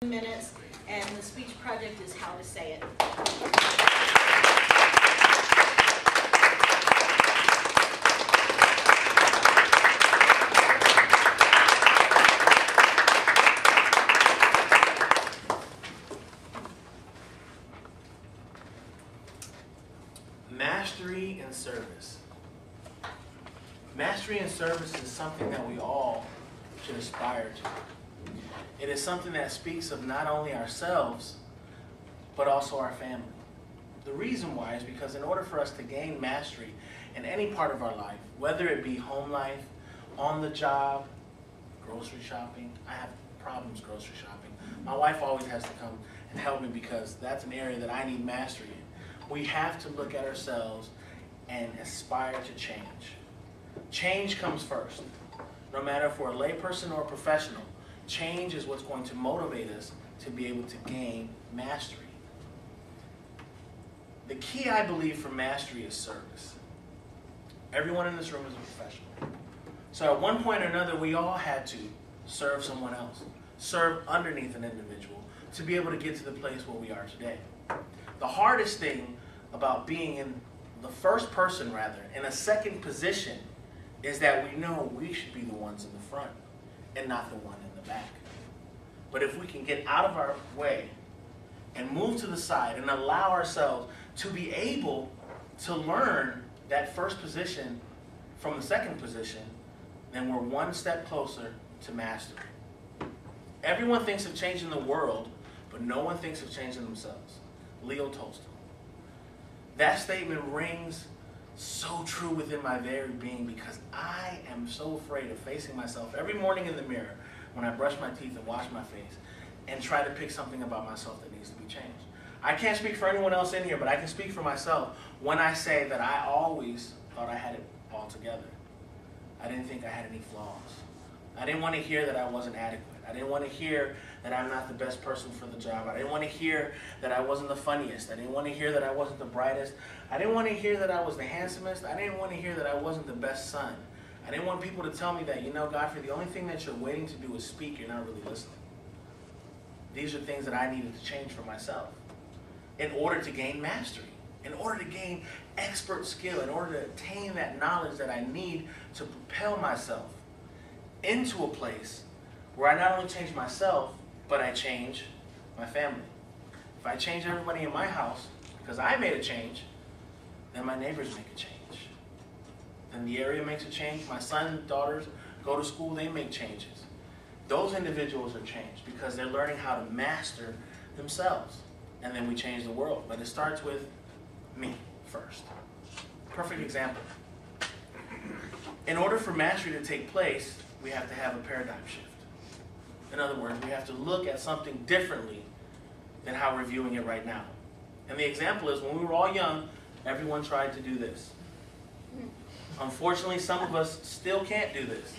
minutes, and the speech project is how to say it. Mastery and service. Mastery and service is something that we all should aspire to. It is something that speaks of not only ourselves, but also our family. The reason why is because in order for us to gain mastery in any part of our life, whether it be home life, on the job, grocery shopping. I have problems grocery shopping. My wife always has to come and help me because that's an area that I need mastery in. We have to look at ourselves and aspire to change. Change comes first. No matter if we're a layperson or a professional, change is what's going to motivate us to be able to gain mastery. The key, I believe, for mastery is service. Everyone in this room is a professional. So at one point or another, we all had to serve someone else, serve underneath an individual to be able to get to the place where we are today. The hardest thing about being in the first person, rather, in a second position, is that we know we should be the ones in the front and not the one in the back. But if we can get out of our way and move to the side and allow ourselves to be able to learn that first position from the second position, then we're one step closer to mastery. Everyone thinks of changing the world, but no one thinks of changing themselves. Leo Tolstoy. That statement rings so true within my very being because I am so afraid of facing myself every morning in the mirror when I brush my teeth and wash my face and try to pick something about myself that needs to be changed. I can't speak for anyone else in here, but I can speak for myself when I say that I always thought I had it all together. I didn't think I had any flaws. I didn't want to hear that I wasn't adequate. I didn't want to hear that I'm not the best person for the job. I didn't want to hear that I wasn't the funniest. I didn't want to hear that I wasn't the brightest. I didn't want to hear that I was the handsomest. I didn't want to hear that I wasn't the best son. I didn't want people to tell me that, you know, Godfrey, the only thing that you're waiting to do is speak. You're not really listening. These are things that I needed to change for myself in order to gain mastery, in order to gain expert skill, in order to attain that knowledge that I need to propel myself into a place where I not only change myself, but I change my family. If I change everybody in my house because I made a change, then my neighbors make a change. Then the area makes a change. My sons and daughters go to school, they make changes. Those individuals are changed because they're learning how to master themselves. And then we change the world. But it starts with me first. Perfect example. In order for mastery to take place, we have to have a paradigm shift. In other words, we have to look at something differently than how we're viewing it right now. And the example is when we were all young, everyone tried to do this. Unfortunately, some of us still can't do this.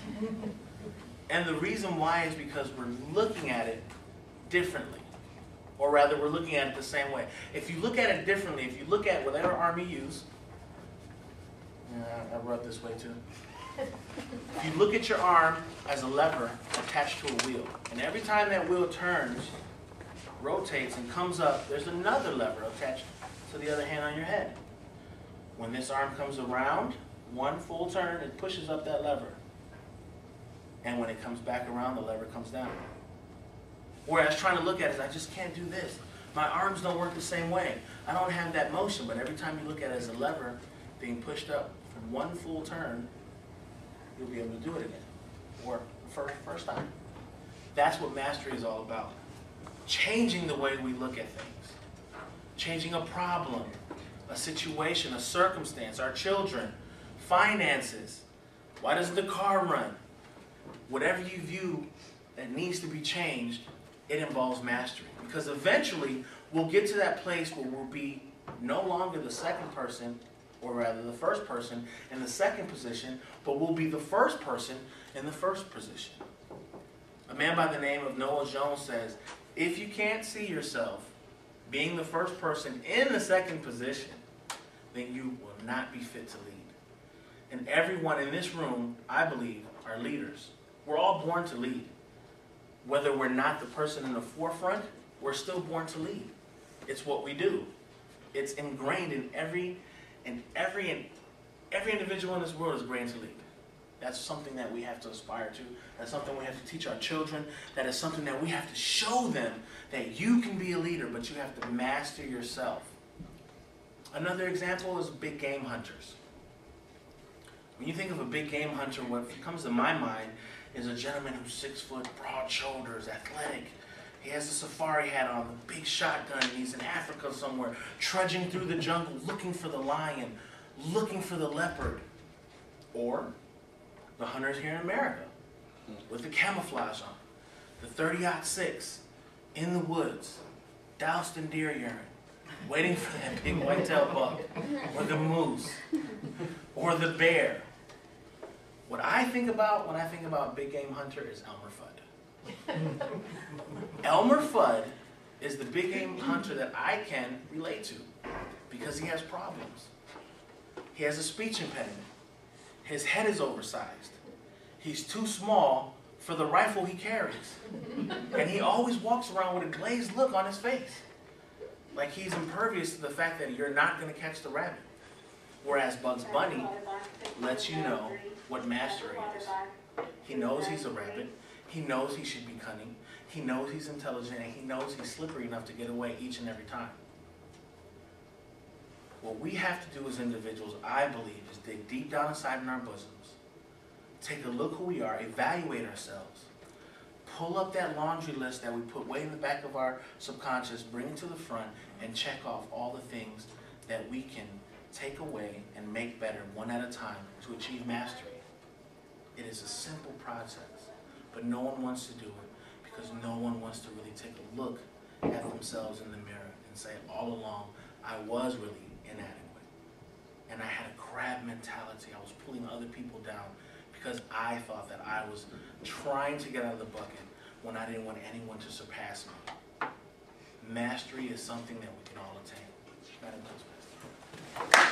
And the reason why is because we're looking at it differently. Or rather, we're looking at it the same way. If you look at it differently, if you look at whatever arm you use, I rub this way too. If you look at your arm as a lever attached to a wheel, and every time that wheel turns, rotates and comes up, there's another lever attached to the other hand on your head. When this arm comes around, one full turn, it pushes up that lever. And when it comes back around, the lever comes down. Whereas trying to look at it, I just can't do this. My arms don't work the same way. I don't have that motion, but every time you look at it as a lever being pushed up from one full turn, you'll be able to do it again, or for the first time. That's what mastery is all about. Changing the way we look at things. Changing a problem, a situation, a circumstance, our children, finances. Why doesn't the car run? Whatever you view that needs to be changed, it involves mastery. Because eventually, we'll get to that place where we'll be no longer the second person, or rather the first person in the second position, but we'll be the first person in the first position. A man by the name of Noah Jones says, if you can't see yourself being the first person in the second position, then you will not be fit to lead. And everyone in this room, I believe, are leaders. We're all born to lead. Whether we're not the person in the forefront, we're still born to lead. It's what we do. It's ingrained in every individual in this world is ingrained to lead. That's something that we have to aspire to. That's something we have to teach our children. That is something that we have to show them, that you can be a leader, but you have to master yourself. Another example is big game hunters. When you think of a big game hunter, what comes to my mind is a gentleman who's 6 foot, broad shoulders, athletic. He has a safari hat on, a big shotgun, and he's in Africa somewhere, trudging through the jungle, looking for the lion, looking for the leopard. Or the hunters here in America, with the camouflage on, the 30-06, in the woods, doused in deer urine, waiting for that big white-tailed buck, or the moose, or the bear. What I think about when I think about big game hunter is Elmer Fudd. Elmer Fudd is the big game hunter that I can relate to because he has problems. He has a speech impediment. His head is oversized. He's too small for the rifle he carries. And he always walks around with a glazed look on his face. Like he's impervious to the fact that you're not going to catch the rabbit. Whereas Bugs Bunny lets you know what mastery is. He knows he's a rabbit. He knows he should be cunning. He knows he's intelligent. And he knows he's slippery enough to get away each and every time. What we have to do as individuals, I believe, is dig deep down inside in our bosoms, take a look who we are, evaluate ourselves, pull up that laundry list that we put way in the back of our subconscious, bring it to the front, and check off all the things that we can take away and make better one at a time to achieve mastery. It is a simple process, but no one wants to do it because no one wants to really take a look at themselves in the mirror and say, all along, I was really inadequate. And I had a crab mentality. I was pulling other people down because I thought that I was trying to get out of the bucket when I didn't want anyone to surpass me. Mastery is something that we can all attain. Madam Toastmaster.